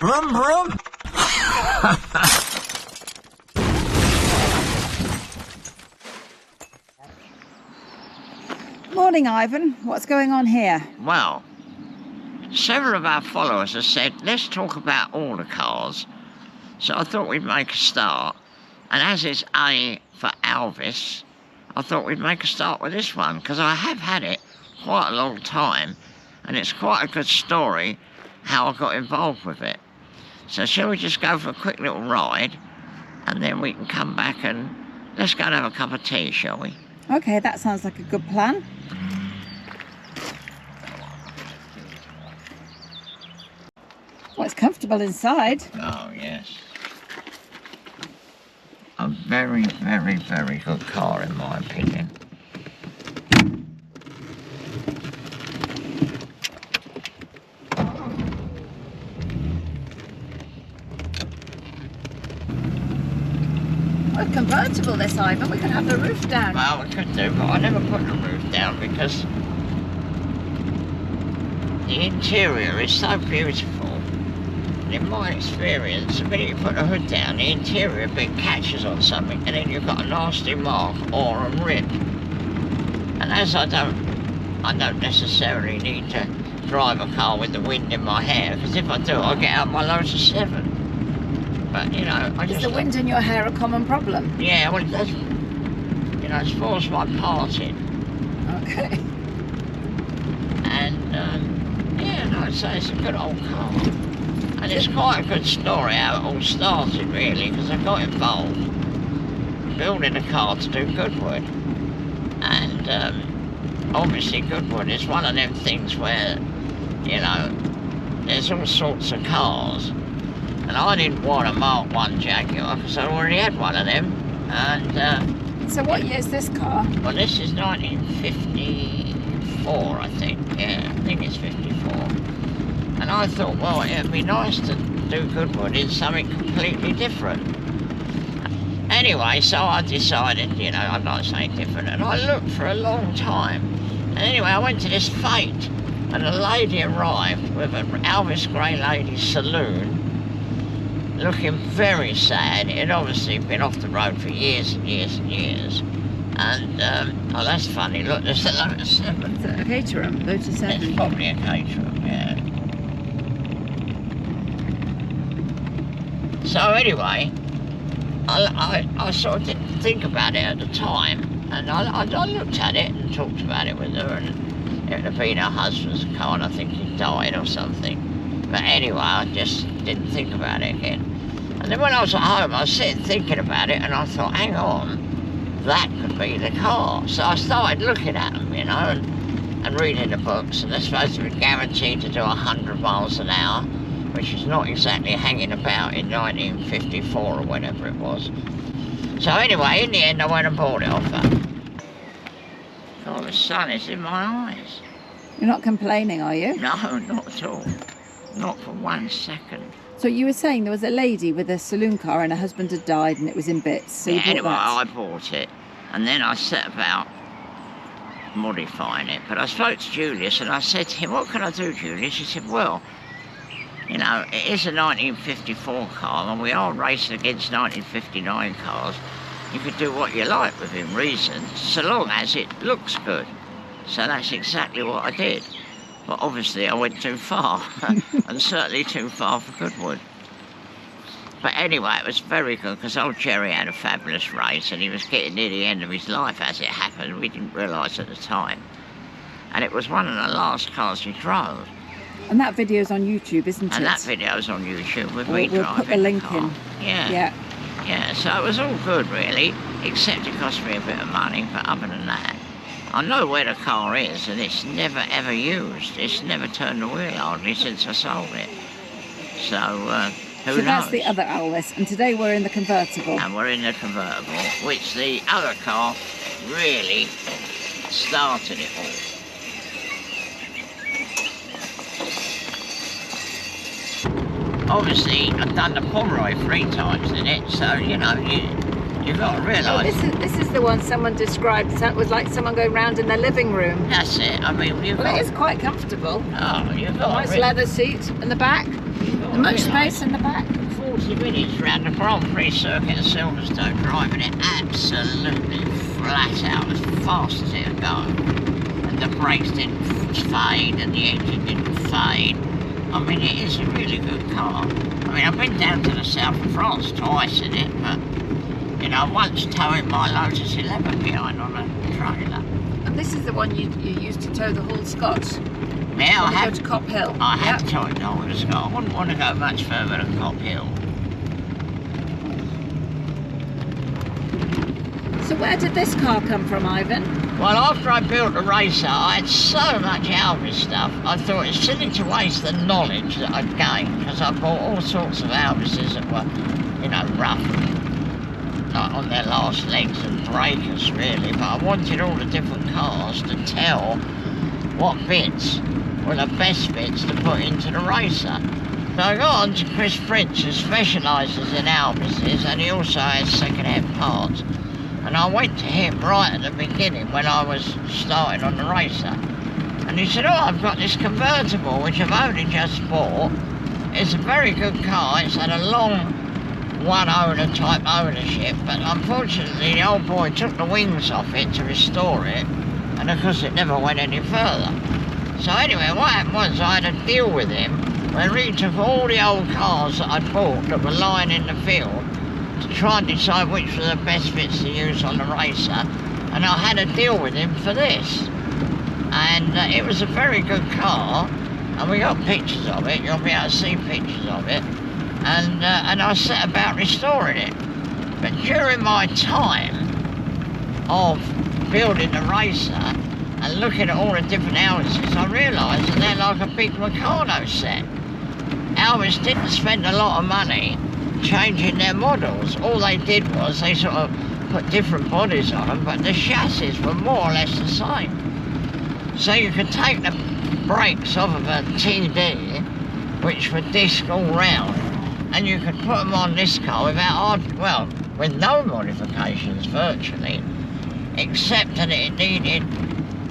Vroom, vroom. Morning, Ivan. What's going on here? Well, several of our followers have said, let's talk about all the cars. So I thought we'd make a start. And as it's A for Alvis, I thought we'd make a start with this one, because I have had it quite a long time, and it's quite a good story how I got involved with it. So shall we just go for a quick little ride, and then we can come back and let's go and have a cup of tea, shall we? Okay, that sounds like a good plan. Well, it's comfortable inside. Oh, yes. A very, very, very good car, in my opinion. Well, convertible this, Ivan. We could have the roof down. Well, we could do, but I never put the roof down because the interior is so beautiful. In my experience, the minute you put the hood down, the interior bit catches on something, and then you've got a nasty mark or a rip. And as I don't necessarily need to drive a car with the wind in my hair, because if I do, I'll get out my Lotus 7. But you know, I just. Is the wind in your hair a common problem? Yeah, well, it does. You know, it spoils my parting. Okay. And yeah, no, I'd say it's a good old car. And it's quite a good story how it all started, really, because I got involved building a car to do Goodwood. And obviously Goodwood is one of them things where, you know, there's all sorts of cars. And I didn't want a Mark 1 Jaguar because I already had one of them. And so what year is this car? Well, this is 1954, I think. Yeah, I think it's 54. And I thought, well, it'd be nice to do Goodwood in something completely different. Anyway, so I decided, you know, I'd like something different. And I looked for a long time. And anyway, I went to this fete. And a lady arrived with an Alvis Grey Lady Saloon, looking very sad. It had obviously been off the road for years and years and years. And, oh, that's funny. Look, there's a Lotus 7. Is it a Caterham? Lotus 7? It's probably a Caterham, yeah. So anyway, I sort of didn't think about it at the time, and I looked at it and talked about it with her, and it had been her husband's car, and I think he died or something. But anyway, I just didn't think about it again. And then when I was at home, I was sitting thinking about it, and I thought, hang on, that could be the car. So I started looking at them, you know, and reading the books, and they're supposed to be guaranteed to do 100 miles an hour, which is not exactly hanging about in 1954 or whenever it was. So anyway, in the end, I went and bought it off her. Oh, the sun is in my eyes. You're not complaining, are you? No, not at all. Not for 1 second. So you were saying there was a lady with a saloon car and her husband had died and it was in bits, so you bought anyway, that? I bought it, and then I set about modifying it. But I spoke to Julius and I said to him, what can I do, Julius? He said, well, you know, it is a 1954 car, and we are racing against 1959 cars. You could do what you like within reason, so long as it looks good. So that's exactly what I did. But obviously I went too far, and certainly too far for Goodwood. But anyway, it was very good, because old Gerry had a fabulous race, and he was getting near the end of his life as it happened. We didn't realise at the time. And it was one of the last cars he drove. And that video's on YouTube, isn't it? And that video's on YouTube with me we'll driving put the link car. in. Yeah, so it was all good really, except it cost me a bit of money, but other than that, I know where the car is, and it's never ever used. It's never turned the wheel hardly since I sold it. So, who knows? So that's the other Alvis, and today we're in the convertible. And we're in the convertible, which the other car really started it all. Obviously, I've done the Pomeroy 3 times in it, so, you know, you've got to realise... Oh, this is the one someone described, so it was like someone going round in their living room. That's it, I mean, you've got... Well, it is quite comfortable. Oh, you've got... Nice leather seat in the back. You've got The much space in the back? 40 minutes round the Grand Prix circuit at Silverstone, driving it absolutely flat out as fast as it would go. And the brakes didn't fade and the engine didn't fade. I mean, it is a really good car. I mean, I've been down to the south of France twice in it, but, you know, once towing my Lotus 11 behind on a trailer. And this is the one you used to tow the whole Scott? Yeah, I go to Cop Hill. I have towed the whole Scott. I wouldn't want to go much further than Cop Hill. So where did this car come from, Ivan? Well, after I built the Racer, I had so much Alvis stuff, I thought it's silly to waste the knowledge that I'd gained, because I bought all sorts of Alvises that were, you know, rough, like on their last legs and breakers, really, but I wanted all the different cars to tell what bits were the best bits to put into the Racer. So I got on to Chris Prince, who specialises in Alvises, and he also has second-hand parts. And I went to him right at the beginning when I was starting on the Racer. And he said, oh, I've got this convertible, which I've only just bought. It's a very good car. It's had a long one-owner type ownership, but unfortunately the old boy took the wings off it to restore it, and of course it never went any further. So anyway, what happened was I had a deal with him where he took all the old cars that I'd bought that were lying in the field to try and decide which were the best bits to use on the Racer, and I had a deal with him for this. And it was a very good car, and we got pictures of it. You'll be able to see pictures of it. And I set about restoring it. But during my time of building the Racer and looking at all the different Alvises, I realised that they're like a big Meccano set. Alvis didn't spend a lot of money changing their models. All they did was they sort of put different bodies on them, but the chassis were more or less the same. So you could take the brakes off of a TD, which were disc all round, and you could put them on this car with no modifications virtually, except that it needed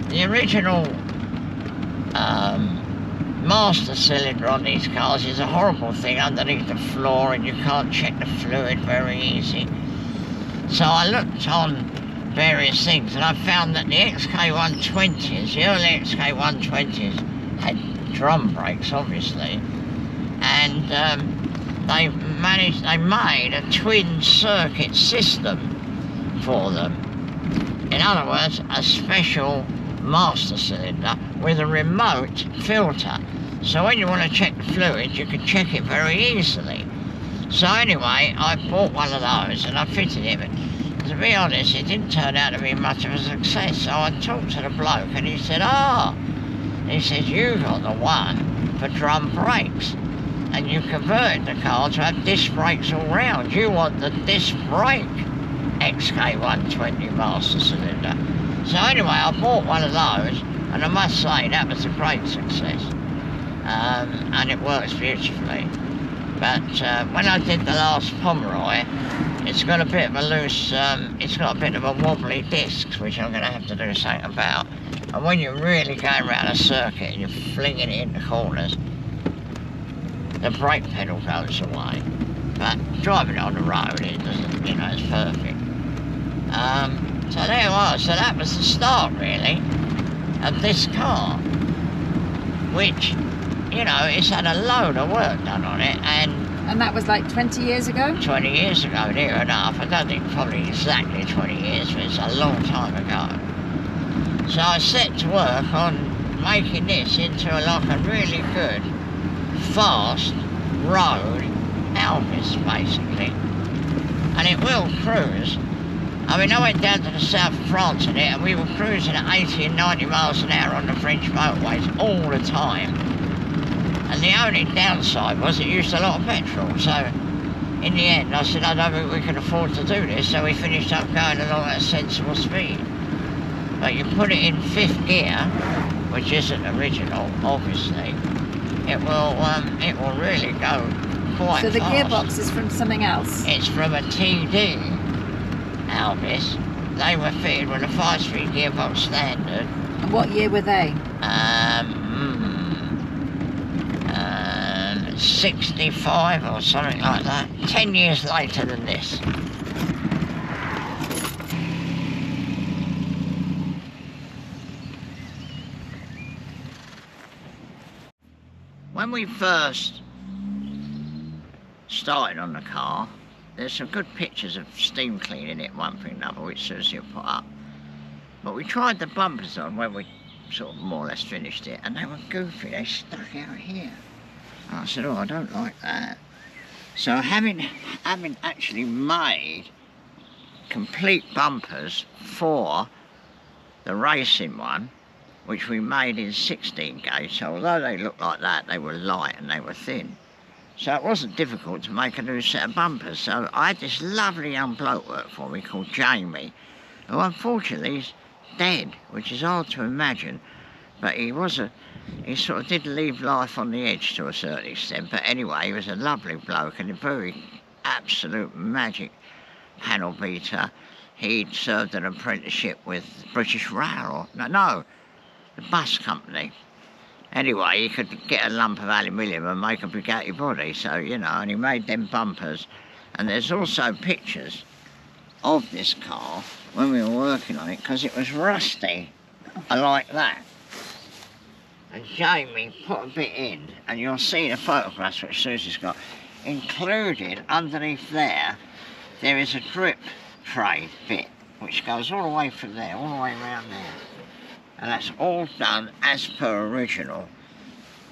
the original master cylinder on these cars is a horrible thing underneath the floor, and you can't check the fluid very easy. So I looked on various things, and I found that the XK120s, the early XK120s, had drum brakes obviously, and they made a twin circuit system for them. In other words, a special master cylinder with a remote filter. So when you want to check the fluid, you can check it very easily. So anyway, I bought one of those and I fitted it. But to be honest, it didn't turn out to be much of a success. So I talked to the bloke and he said, he says, you got the one for drum brakes. And you converted the car to have disc brakes all round. You want the disc brake XK120 master cylinder. So anyway, I bought one of those, and I must say that was a great success. And it works beautifully. But when I did the last Pomeroy, it's got a bit of a loose, it's got a bit of a wobbly disc, which I'm going to have to do something about. And when you're really going around a circuit and you're flinging it in the corners, the brake pedal goes away. But driving on the road, it doesn't, you know, it's perfect. So there it was. So that was the start, really, of this car, which, you know, it's had a load of work done on it, and that was like 20 years ago? 20 years ago, near enough. I don't think probably exactly 20 years, but it's a long time ago. So I set to work on making this into like a really good, fast road Alvis, basically. And it will cruise. I mean, I went down to the south of France in it, and we were cruising at 80 and 90 miles an hour on the French motorways all the time. And the only downside was it used a lot of petrol. So in the end, I said, I don't think we can afford to do this. So we finished up going along at a sensible speed. But you put it in fifth gear, which isn't original, obviously. It will really go quite fast. So the gearbox is from something else? It's from a TD Alvis. They were fitted with a 5-speed gearbox standard. And what year were they? Let's 65 or something like that. 10 years later than this. When we first started on the car, there's some good pictures of steam cleaning it, one thing and another, which Susie will put up. But we tried the bumpers on when we sort of more or less finished it, and they were goofy, they stuck out here. And I said, oh, I don't like that. So having actually made complete bumpers for the racing one, which we made in 16 gauge, so although they looked like that, they were light and they were thin. So it wasn't difficult to make a new set of bumpers. So I had this lovely young bloke work for me called Jamie, who unfortunately is dead, which is hard to imagine, but he sort of did leave life on the edge to a certain extent. But anyway, he was a lovely bloke and a very absolute magic panel beater. He'd served an apprenticeship with British Rail, no, the bus company. Anyway, he could get a lump of aluminium and make a Bugatti body, so, you know, and he made them bumpers. And there's also pictures of this car when we were working on it, because it was rusty, like that. And Jamie put a bit in, and you'll see the photographs which Susie's got. Included underneath there is a drip tray bit, which goes all the way from there, all the way around there. And that's all done as per original,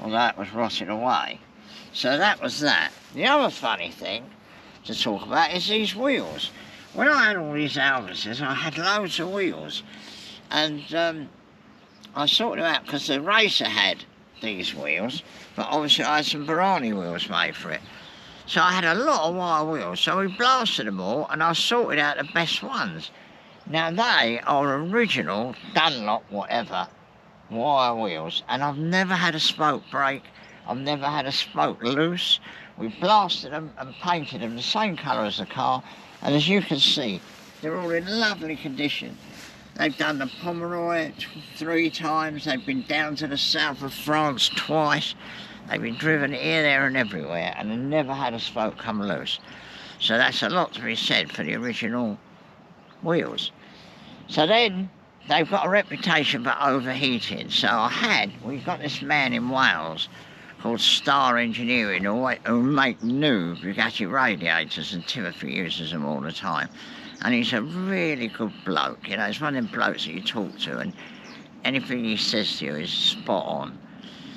although it was rotted away. So that was that. The other funny thing to talk about is these wheels. When I had all these Alvises, I had loads of wheels. And I sorted them out because the Racer had these wheels, but obviously I had some Barani wheels made for it. So I had a lot of wire wheels, so we blasted them all and I sorted out the best ones. Now they are original Dunlop whatever wire wheels, and I've never had a spoke break, I've never had a spoke loose. We blasted them and painted them the same colour as the car, and as you can see, they're all in lovely condition. They've done the Pomeroy 3 times, they've been down to the south of France twice, they've been driven here, there and everywhere, and they've never had a spoke come loose. So that's a lot to be said for the original wheels. So then they've got a reputation for overheating. So we got this man in Wales called Star Engineering who make new Bugatti radiators, and Timothy uses them all the time. And he's a really good bloke, you know, he's one of them blokes that you talk to and anything he says to you is spot on.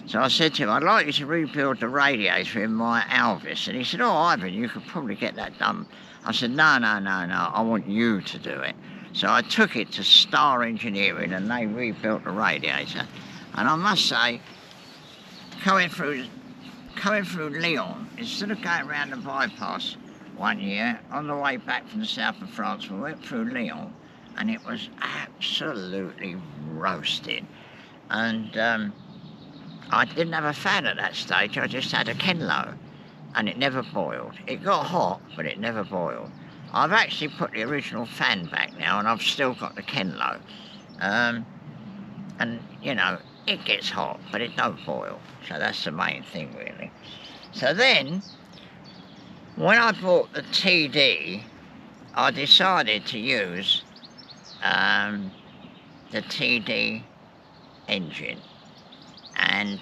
So I said to him, I'd like you to rebuild the radiator in my Alvis. And he said, oh, Ivan, you could probably get that done. I said, no, I want you to do it. So I took it to Star Engineering and they rebuilt the radiator. And I must say, coming through Lyon, instead of going around the bypass one year, on the way back from the south of France, we went through Lyon and it was absolutely roasting. And I didn't have a fan at that stage, I just had a Kenlo and it never boiled. It got hot, but it never boiled. I've actually put the original fan back now and I've still got the Kenlo. And, you know, it gets hot, but it don't boil. So that's the main thing, really. So then, when I bought the TD, I decided to use the TD engine. And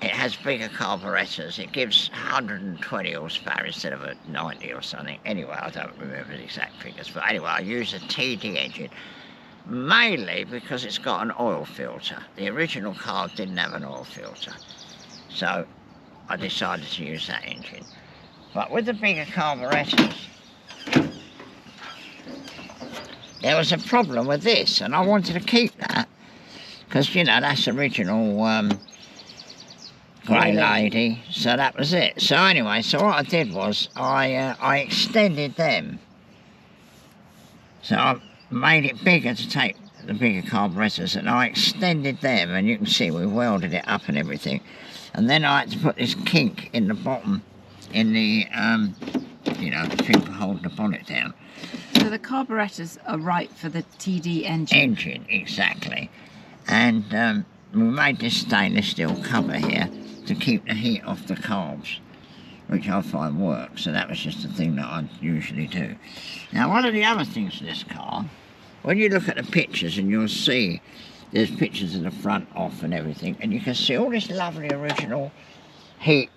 it has bigger carburetors. It gives 120 horsepower instead of a 90 or something. Anyway, I don't remember the exact figures, but anyway, I use a TD engine, mainly because it's got an oil filter. The original car didn't have an oil filter, so I decided to use that engine. But with the bigger carburetors, there was a problem with this, and I wanted to keep that, because, you know, that's original Grey Lady, so that was it. So anyway, so what I did was I extended them. So I made it bigger to take the bigger carburetors, and I extended them, and you can see we welded it up and everything. And then I had to put this kink in the bottom, in the, you know, the thing for holding the bonnet down. So the carburetors are right for the TD engine? Engine, exactly. And we made this stainless steel cover here to keep the heat off the carbs, which I find works. So that was just a thing that I usually do. Now, one of the other things with this car, when you look at the pictures, and you'll see there's pictures of the front off and everything, and you can see all this lovely original heat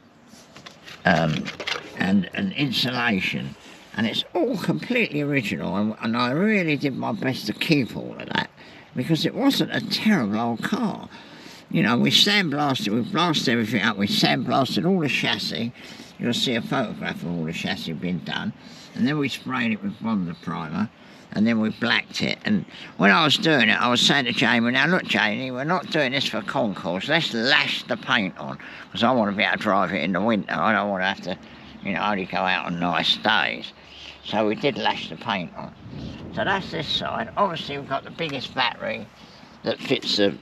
and insulation, and it's all completely original, and I really did my best to keep all of that, because it wasn't a terrible old car. You know, we sandblasted, we blasted everything up, we sandblasted all the chassis. You'll see a photograph of all the chassis being done, and then we sprayed it with Bonder primer, and then we blacked it. And when I was doing it, I was saying to Jamie, now look Jamie, we're not doing this for concours, let's lash the paint on, because I want to be able to drive it in the winter. I don't want to have to, you know, only go out on nice days. So we did lash the paint on. So that's this side. Obviously we've got the biggest battery that fits the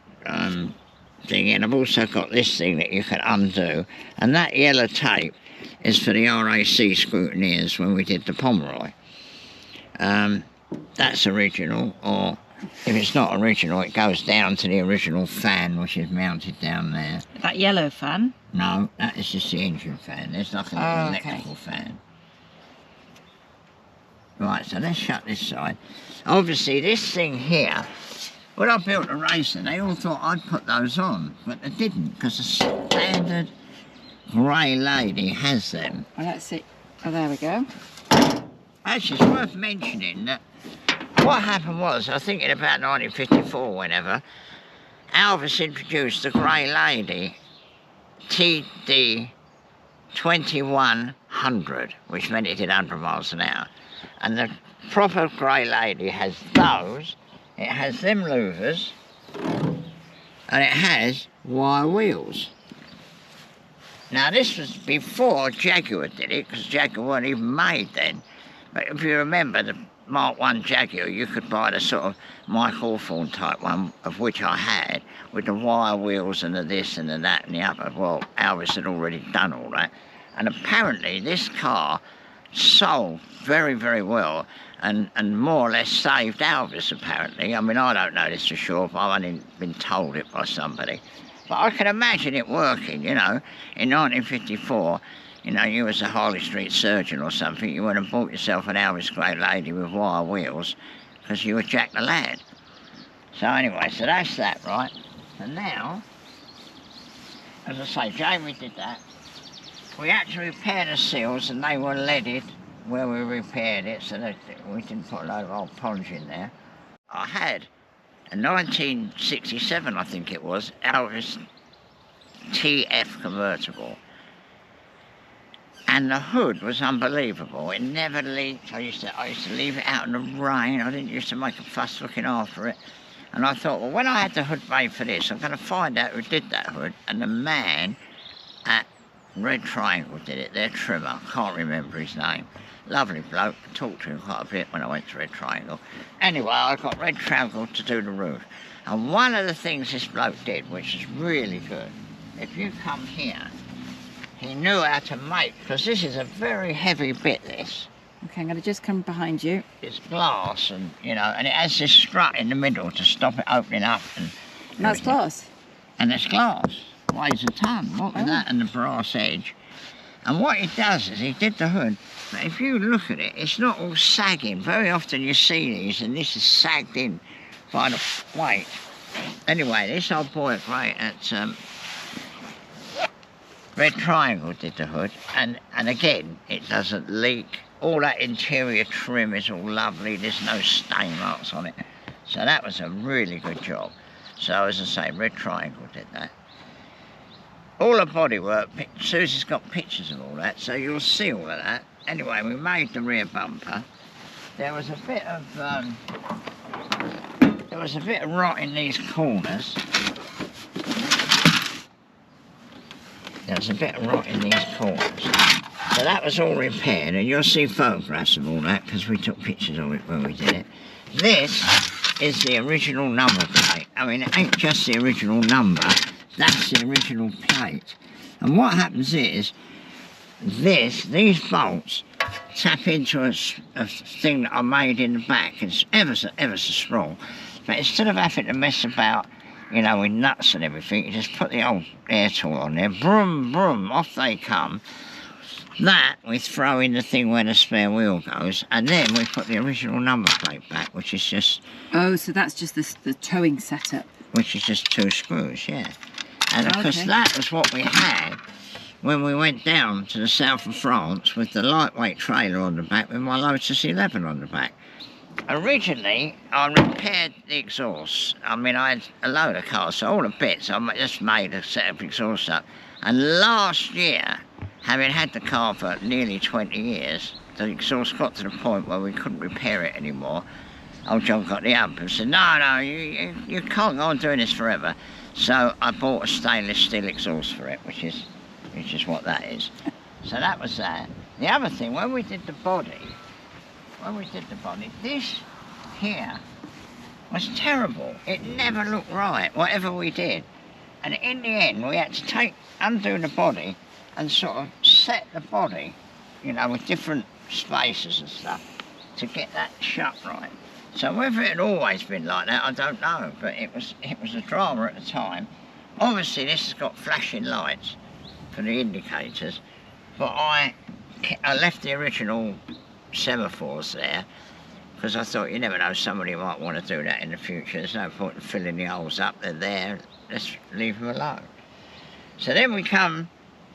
thing in. I've also got this thing that you can undo, and that yellow tape is for the RAC scrutineers when we did the Pomeroy. That's original, or if it's not original, it goes down to the original fan, which is mounted down there. That yellow fan? No, that is just the engine fan. There's like an electrical fan. Right, so let's shut this side. Obviously, this thing here, when I built the Racer, they all thought I'd put those on, but they didn't, because the standard Grey Lady has them. Oh, let's see. Oh, there we go. Actually, it's worth mentioning that what happened was, I think in about 1954, whenever, Alvis introduced the Grey Lady TD 2100, which meant it did 100 miles an hour. And the proper Grey Lady has those, it has them louvers, and it has wire wheels. Now this was before Jaguar did it, because Jaguar weren't even made then. But if you remember the Mark 1 Jaguar, you could buy the sort of Mike Hawthorne type one, of which I had, with the wire wheels and the this and the that and the other. Well, Alvis had already done all that. And apparently this car sold very, very well, and more or less saved Alvis, apparently. I mean, I don't know this for sure, but I've only been told it by somebody. But I can imagine it working, you know. In 1954, you know, you was a Harley Street surgeon or something, you went and bought yourself an Alvis Grey Lady with wire wheels, because you were Jack the Lad. So anyway, so that's that, right? And now, as I say, Jamie did that. We had to repair the seals, and they were leaded where we repaired it, so that we didn't put a load of old polish in there. I had a 1967, I think it was, Alvis TF convertible. And the hood was unbelievable. It never leaked. I used to leave it out in the rain. I didn't used to make a fuss looking after it. And I thought, well, when I had the hood made for this, I'm going to find out who did that hood. And the man at Red Triangle did it, their trimmer. Can't remember his name. Lovely bloke. Talked to him quite a bit when I went to Red Triangle. Anyway, I got Red Triangle to do the roof. And one of the things this bloke did, which is really good, if you come here, he knew how to make, because this is a very heavy bit, this. Okay, I'm going to just come behind you. It's glass, and you know, and it has this strut in the middle to stop it opening up. And that's glass? And it's glass. Weighs a ton. What with that and the brass edge. And what he does is, he did the hood, but if you look at it, it's not all sagging. Very often you see these, and this is sagged in by the weight. Anyway, this old boy at Red Triangle did the hood, and again, it doesn't leak. All that interior trim is all lovely. There's no stain marks on it. So that was a really good job. So as I say, Red Triangle did that. All the bodywork, Susie's got pictures of all that, so you'll see all of that. Anyway, we made the rear bumper. There was a bit of rot in these corners. There's a bit of rot in these corners. So that was all repaired, and you'll see photographs of all that, because we took pictures of it when we did it. This is the original number plate. I mean, it ain't just the original number, that's the original plate. And what happens is, these bolts tap into a thing that I made in the back. It's ever so small. But instead of having to mess about you know, with nuts and everything. You just put the old air tool on there, broom, broom, off they come. That we throw in the thing where the spare wheel goes, and then we put the original number plate back, which is just... Oh, so that's just the towing setup. Which is just 2 screws, yeah. And of course that was what we had when we went down to the south of France with the lightweight trailer on the back with my Lotus 11 on the back. Originally, I repaired the exhaust. I mean, I had a load of cars, so all the bits, I just made a set of exhaust up. And last year, having had the car for nearly 20 years, the exhaust got to the point where we couldn't repair it anymore. Old John got the ump and said, no, you can't go on doing this forever. So I bought a stainless steel exhaust for it, which is what that is. So that was that. The other thing, when we did the body, this here was terrible. It never looked right, whatever we did. And in the end, we had to undo the body and sort of set the body, you know, with different spaces and stuff to get that shut right. So whether it had always been like that, I don't know, but it was a drama at the time. Obviously, this has got flashing lights for the indicators, but I left the original semaphores there because I thought, you never know, somebody might want to do that in the future. There's no point in filling the holes up. They're there. Let's leave them alone. So then we come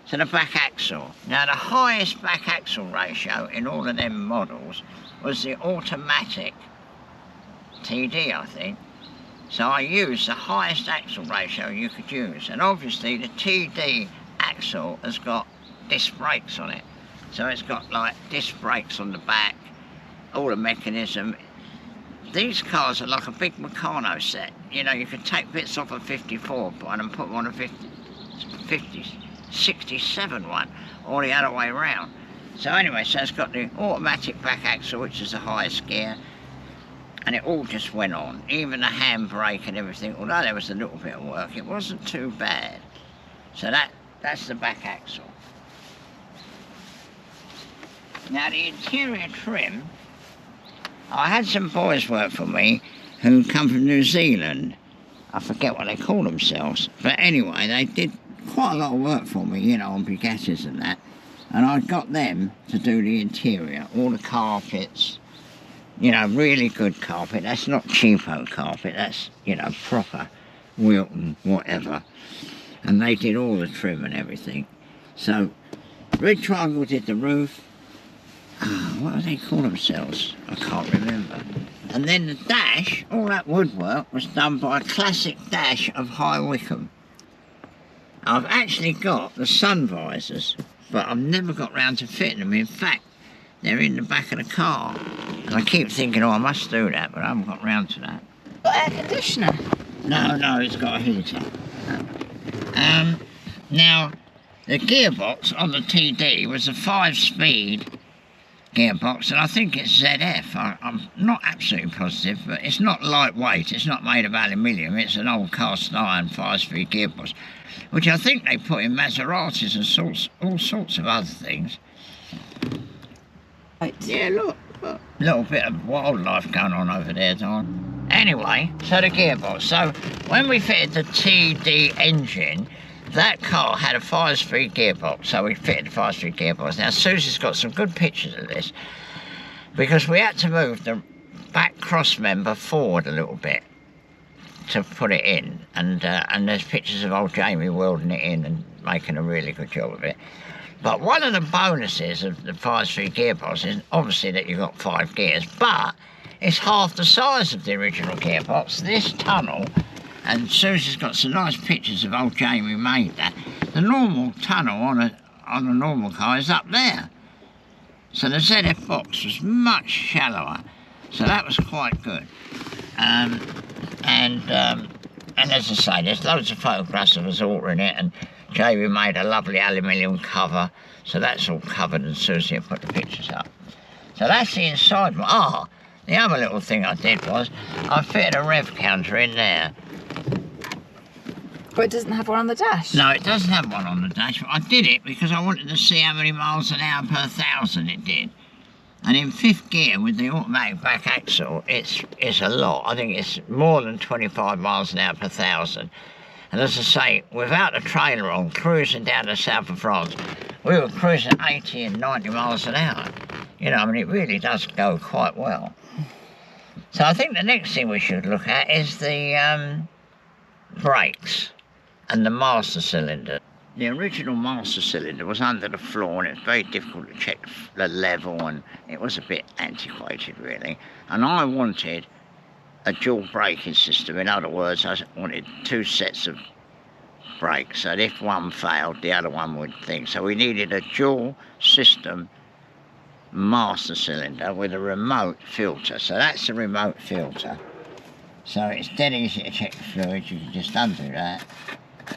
to the back axle. Now, the highest back axle ratio in all of them models was the automatic TD, I think. So I used the highest axle ratio you could use, and obviously the TD axle has got disc brakes on it. So it's got like disc brakes on the back, all the mechanism. These cars are like a big Meccano set. You know, you could take bits off a 54 one and put them on a 67 one, or the other way around. So anyway, so it's got the automatic back axle, which is the highest gear, and it all just went on. Even the handbrake and everything, although there was a little bit of work, it wasn't too bad. So that's the back axle. Now the interior trim, I had some boys work for me who come from New Zealand. I forget what they call themselves, but anyway, they did quite a lot of work for me, you know, on Bugattis and that. And I got them to do the interior, all the carpets, you know, really good carpet. That's not cheapo carpet, that's, you know, proper Wilton, whatever. And they did all the trim and everything. So, Red Triangle did the roof. What do they call themselves? I can't remember. And then the dash, all that woodwork was done by a classic dash of High Wycombe. I've actually got the sun visors, but I've never got round to fitting them. In fact, they're in the back of the car. And I keep thinking, oh, I must do that, but I haven't got round to that. Got air conditioner? No, it's got a heater. Now, the gearbox on the TD was a 5-speed gearbox, and I think it's ZF. I'm not absolutely positive, but it's not lightweight. It's not made of aluminium. It's an old cast iron 5-speed gearbox, which I think they put in Maseratis and all sorts of other things. Right. Yeah, look, a little bit of wildlife going on over there, Don. Anyway, so the gearbox. So when we fitted the TD engine, that car had a 5-speed gearbox, so we fitted the 5-speed gearbox. Now, Susie's got some good pictures of this, because we had to move the back cross member forward a little bit to put it in, and there's pictures of old Jamie welding it in and making a really good job of it. But one of the bonuses of the 5-speed gearbox is obviously that you've got 5 gears, but it's half the size of the original gearbox. This tunnel, and Susie's got some nice pictures of old Jamie made that. The normal tunnel on a normal car is up there. So the ZF box was much shallower. So that was quite good. And as I say, there's loads of photographs of us altering it, and Jamie made a lovely aluminium cover. So that's all covered, and Susie put the pictures up. So that's the inside one. The other little thing I did was I fitted a rev counter in there. But it doesn't have one on the dash? No, it doesn't have one on the dash. I did it because I wanted to see how many miles an hour per 1,000 it did. And in 5th gear with the automatic back axle, it's a lot. I think it's more than 25 miles an hour per 1,000. And as I say, without a trailer on, cruising down the south of France, we were cruising 80 and 90 miles an hour. You know, I mean, it really does go quite well. So I think the next thing we should look at is the brakes and the master cylinder. The original master cylinder was under the floor, and it's very difficult to check the level, and it was a bit antiquated really. And I wanted a dual braking system. In other words, I wanted 2 sets of brakes, so that if one failed, the other one would think. So we needed a dual system master cylinder with a remote filter. So that's the remote filter. So it's dead easy to check the fluid. You can just undo that,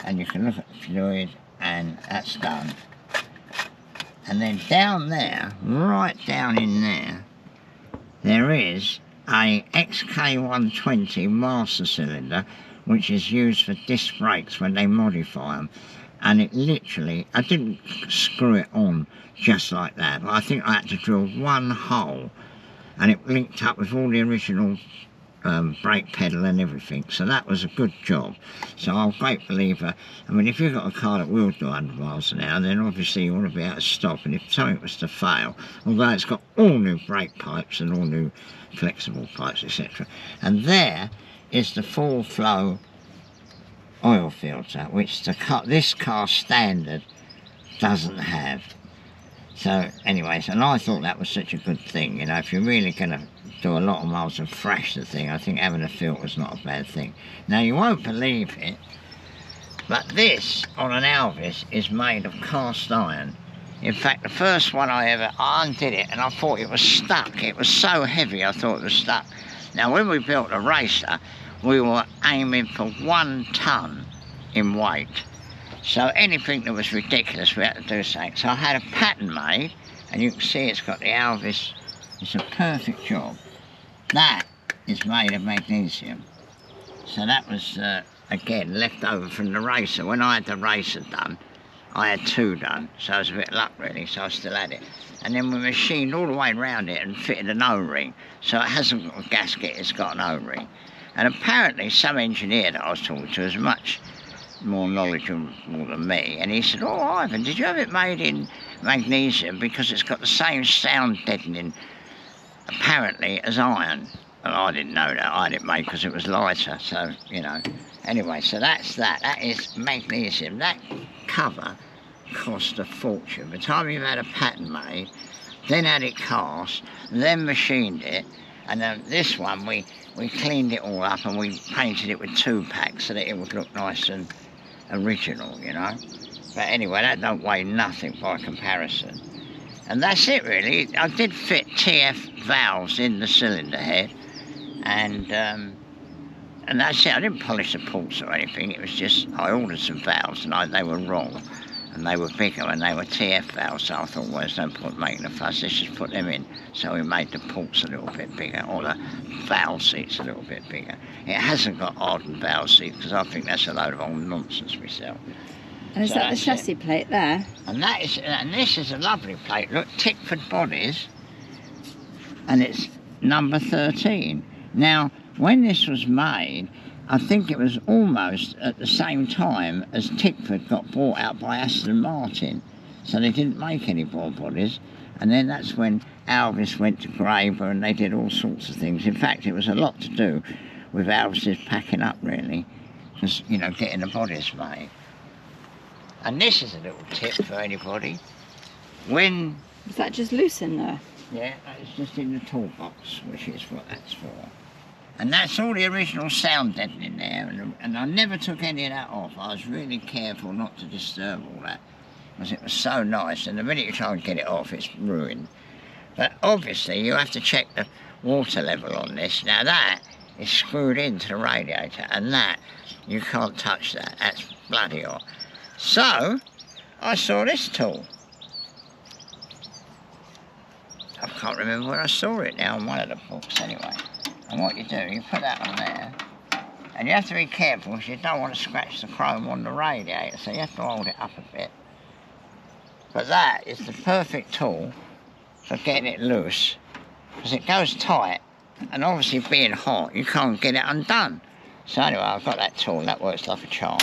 and you can look at the fluid, and that's done. And then down there, right down in there, there is a XK120 master cylinder, which is used for disc brakes when they modify them. And it literally, I didn't screw it on just like that, but I think I had to drill one hole, and it linked up with all the original brake pedal and everything. So that was a good job. So I'm a great believer. I mean, if you've got a car that will do 100 miles an hour, then obviously you want to be able to stop. And if something was to fail, although it's got all new brake pipes and all new flexible pipes, etc. And there is the full flow oil filter, which this car standard doesn't have. So anyways, and I thought that was such a good thing. You know, if you're really going to do a lot of miles and thrash the thing, I think having a filter's not a bad thing. Now, you won't believe it, but this on an Alvis is made of cast iron. In fact, the first one I undid it, and I thought it was stuck. It was so heavy, I thought it was stuck. Now, when we built a racer, we were aiming for 1 ton in weight. So anything that was ridiculous, we had to do something. So I had a pattern made, and you can see it's got the Alvis. It's a perfect job. That is made of magnesium. So that was, again, left over from the racer. When I had the racer done, I had 2 done. So it was a bit of luck, really, so I still had it. And then we machined all the way around it and fitted an O-ring. So it hasn't got a gasket, it's got an O-ring. And apparently some engineer that I was talking to is much more knowledgeable than me, and he said, "Oh, Ivan, did you have it made in magnesium because it's got the same sound deadening apparently as iron?" And I didn't know that. I had it made because it was lighter, so you know. Anyway, so that's that is magnesium. That cover cost a fortune. By the time you've had a pattern made, then had it cast, then machined it, and then this one we cleaned it all up and we painted it with 2-pack so that it would look nice and original, you know. But anyway, that don't weigh nothing by comparison. And that's it really. I did fit TF valves in the cylinder head, and that's it. I didn't polish the ports or anything. It was just I ordered some valves and they were wrong, and they were bigger and they were TF valves. So I thought, well, there's no point making a fuss. Let's just put them in. So we made the ports a little bit bigger, or the valve seats a little bit bigger. It hasn't got hardened valve seats because I think that's a load of old nonsense myself. And is that the chassis plate there? And this is a lovely plate. Look, Tickford bodies, and it's number 13. Now, when this was made, I think it was almost at the same time as Tickford got bought out by Aston Martin. So they didn't make any more bodies. And then that's when Alvis went to Graver and they did all sorts of things. In fact, it was a lot to do with Alvis's packing up, really. Because, you know, getting the bodies made. And this is a little tip for anybody. When... Is that just loose in there? Yeah, it's just in the toolbox, which is what that's for. And that's all the original sound deadening there, and I never took any of that off. I was really careful not to disturb all that, because it was so nice, and the minute you try and get it off, it's ruined. But obviously, you have to check the water level on this. Now that is screwed into the radiator, and that, you can't touch that. That's bloody hot. So, I saw this tool. I can't remember where I saw it now, on one of the books anyway. And what you do, you put that on there, and you have to be careful because you don't want to scratch the chrome on the radiator, so you have to hold it up a bit. But that is the perfect tool for getting it loose, because it goes tight, and obviously being hot, you can't get it undone. So anyway, I've got that tool, that works like a charm.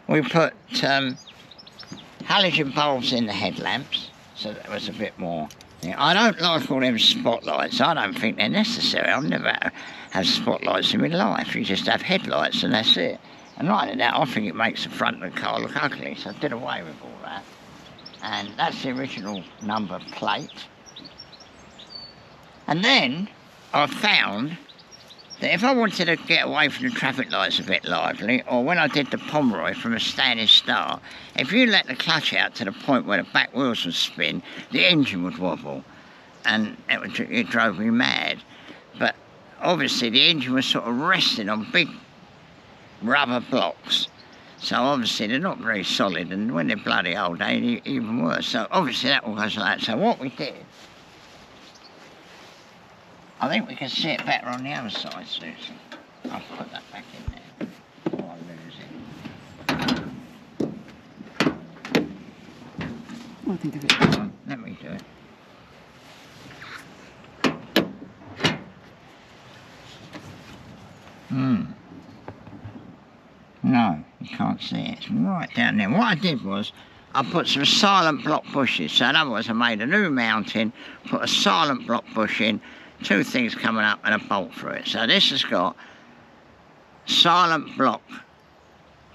We put halogen bulbs in the headlamps, so that was a bit more. I don't like all them spotlights. I don't think they're necessary. I've never had spotlights in my life. You just have headlights and that's it. And like that, I think it makes the front of the car look ugly, so I did away with all that. And that's the original number plate. And then I found that if I wanted to get away from the traffic lights a bit lively, or when I did the Pomeroy from a standing start, if you let the clutch out to the point where the back wheels would spin, the engine would wobble, and it drove me mad. But obviously the engine was sort of resting on big rubber blocks, so obviously they're not very solid, and when they're bloody old, they're even worse. So obviously that all goes like that. So what we did, I think we can see it better on the other side, Susan. I'll put that back in there before I lose it. I'll think of it. Let me do it. No, you can't see it. It's right down there. What I did was, I put some silent block bushes. So in other words, I made a new mounting, put a silent block bush in, 2 things coming up and a bolt through it. So this has got silent block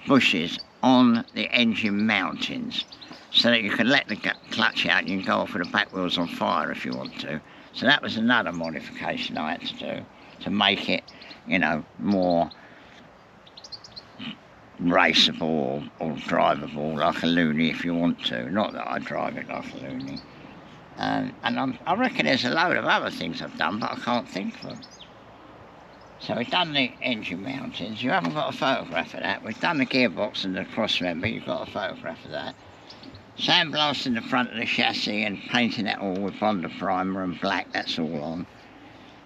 bushes on the engine mountings, so that you can let the clutch out and you can go off with the back wheels on fire if you want to. So that was another modification I had to do to make it, you know, more raceable or drivable like a loony if you want to. Not that I drive it like a loony. And I reckon there's a load of other things I've done, but I can't think of them. So we've done the engine mountings. You haven't got a photograph of that. We've done the gearbox and the cross member. You've got a photograph of that. Sandblasting the front of the chassis and painting that all with Bonder primer and black. That's all on.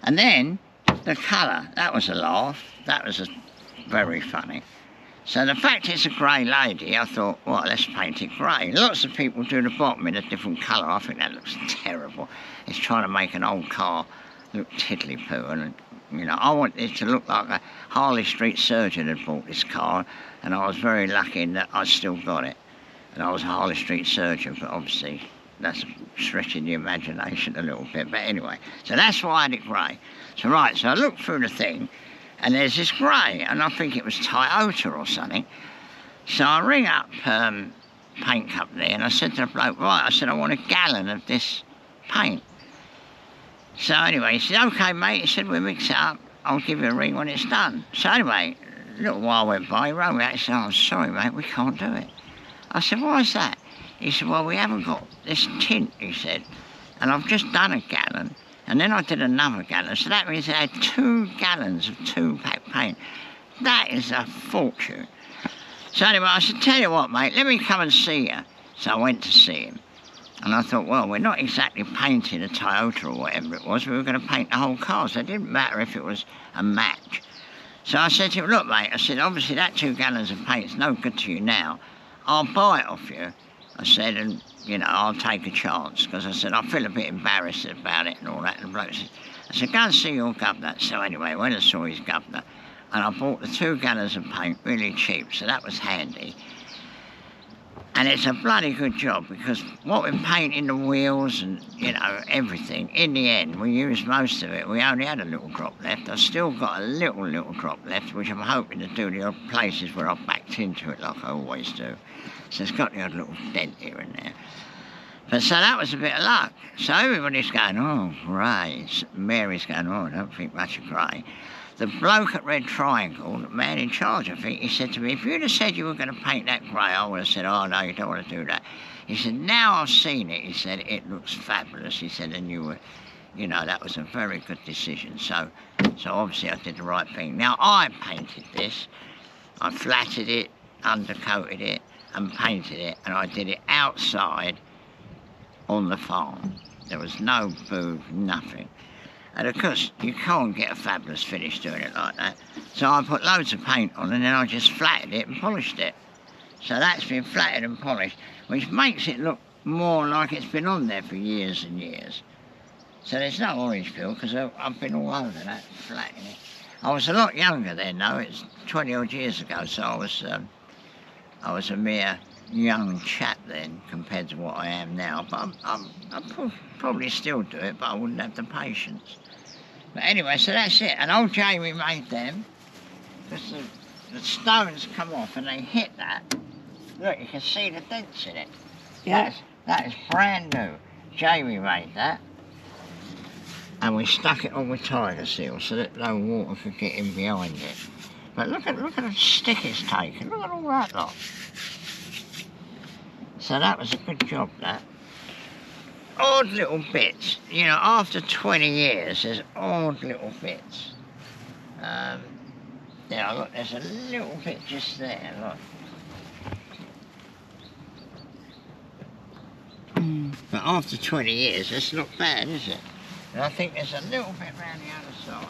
And then the colour. That was a laugh. That was very funny. So the fact it's a Grey Lady, I thought, well, let's paint it grey. Lots of people do the bottom in a different colour. I think that looks terrible. It's trying to make an old car look tiddly-poo. And, you know, I want it to look like a Harley Street surgeon had bought this car, and I was very lucky in that I still got it. And I was a Harley Street surgeon, but obviously that's stretching the imagination a little bit. But anyway, so that's why I had it grey. So right, so I looked through the thing, and there's this grey, and I think it was Toyota or something. So I ring up paint company, and I said to the bloke, right, I said, I want a gallon of this paint. So anyway, he said, okay, mate. He said, we'll mix it up. I'll give you a ring when it's done. So anyway, a little while went by, he rang me out and said, oh, I'm sorry, mate, we can't do it. I said, why is that? He said, well, we haven't got this tint, he said, and I've just done a gallon. And then I did another gallon, so that means I had 2 gallons of 2-pack paint. That is a fortune. So anyway, I said, tell you what, mate, let me come and see you. So I went to see him. And I thought, well, we're not exactly painting a Toyota or whatever it was. We were going to paint the whole car, so it didn't matter if it was a match. So I said to him, look, mate, I said, obviously that 2 gallons of paint's no good to you now. I'll buy it off you. I said, and, you know, I'll take a chance, because I said, I feel a bit embarrassed about it and all that. And the bloke said, I said, go and see your governor. So anyway, I went and saw his governor, and I bought the 2 gallons of paint really cheap, so that was handy. And it's a bloody good job, because what we're painting the wheels and, you know, everything, in the end, we used most of it. We only had a little drop left. I've still got a little drop left, which I'm hoping to do the odd places where I've backed into it like I always do. So it's got the odd little dent here and there. But so that was a bit of luck. So everybody's going, oh, grey. Mary's going, oh, I don't think much of grey. The bloke at Red Triangle, the man in charge, I think, he said to me, if you'd have said you were going to paint that grey, I would have said, oh, no, you don't want to do that. He said, now I've seen it, he said, it looks fabulous. He said, and you were, you know, that was a very good decision. So obviously I did the right thing. Now, I painted this. I flatted it, undercoated it, and painted it, and I did it outside on the farm. There was no booth, nothing. And of course, you can't get a fabulous finish doing it like that. So I put loads of paint on, and then I just flattened it and polished it. So that's been flattened and polished, which makes it look more like it's been on there for years and years. So there's no orange peel because I've been all over that flat in it. I was a lot younger then though, it's 20 odd years ago, so I was a mere young chap then compared to what I am now, but I'd probably still do it, but I wouldn't have the patience. But anyway, so that's it, and old Jamie made them, because the stones come off and they hit that. Look, you can see the dents in it. Yeah. That is brand new. Jamie made that. And we stuck it on with tiger seal so that no water could get in behind it. But look at the stick it's taken. Look at all that lot. So that was a good job, that. Odd little bits. You know, after 20 years, there's odd little bits. Yeah, look, there's a little bit just there, look. But after 20 years, that's not bad, is it? And I think there's a little bit round the other side.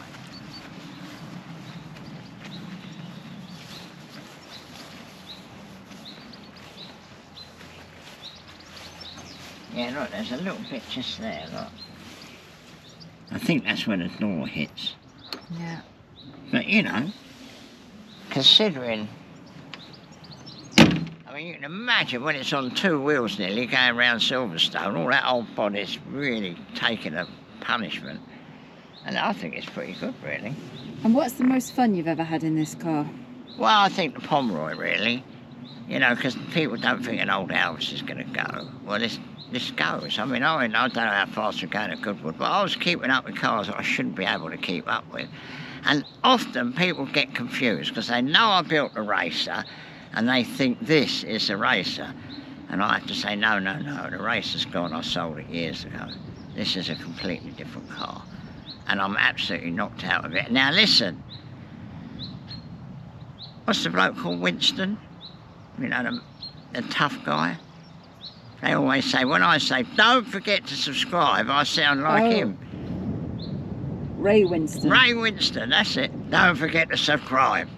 Yeah, look, there's a little bit just there, look. I think that's where the door hits. Yeah. But, you know, considering... I mean, you can imagine when it's on 2 wheels nearly going round Silverstone, all that old body's really taking a punishment. And I think it's pretty good, really. And what's the most fun you've ever had in this car? Well, I think the Pomeroy, really. You know, because people don't think an old Alvis is going to go. Well, this goes. I mean, I don't know how fast we're going at Goodwood, but I was keeping up with cars that I shouldn't be able to keep up with. And often people get confused because they know I built a racer and they think this is a racer. And I have to say, no, the racer's gone, I sold it years ago. This is a completely different car. And I'm absolutely knocked out of it. Now listen, what's the bloke called, Winston? You know, the tough guy? They always say, when I say, don't forget to subscribe, I sound like him. Ray Winston. Ray Winston, that's it. Don't forget to subscribe.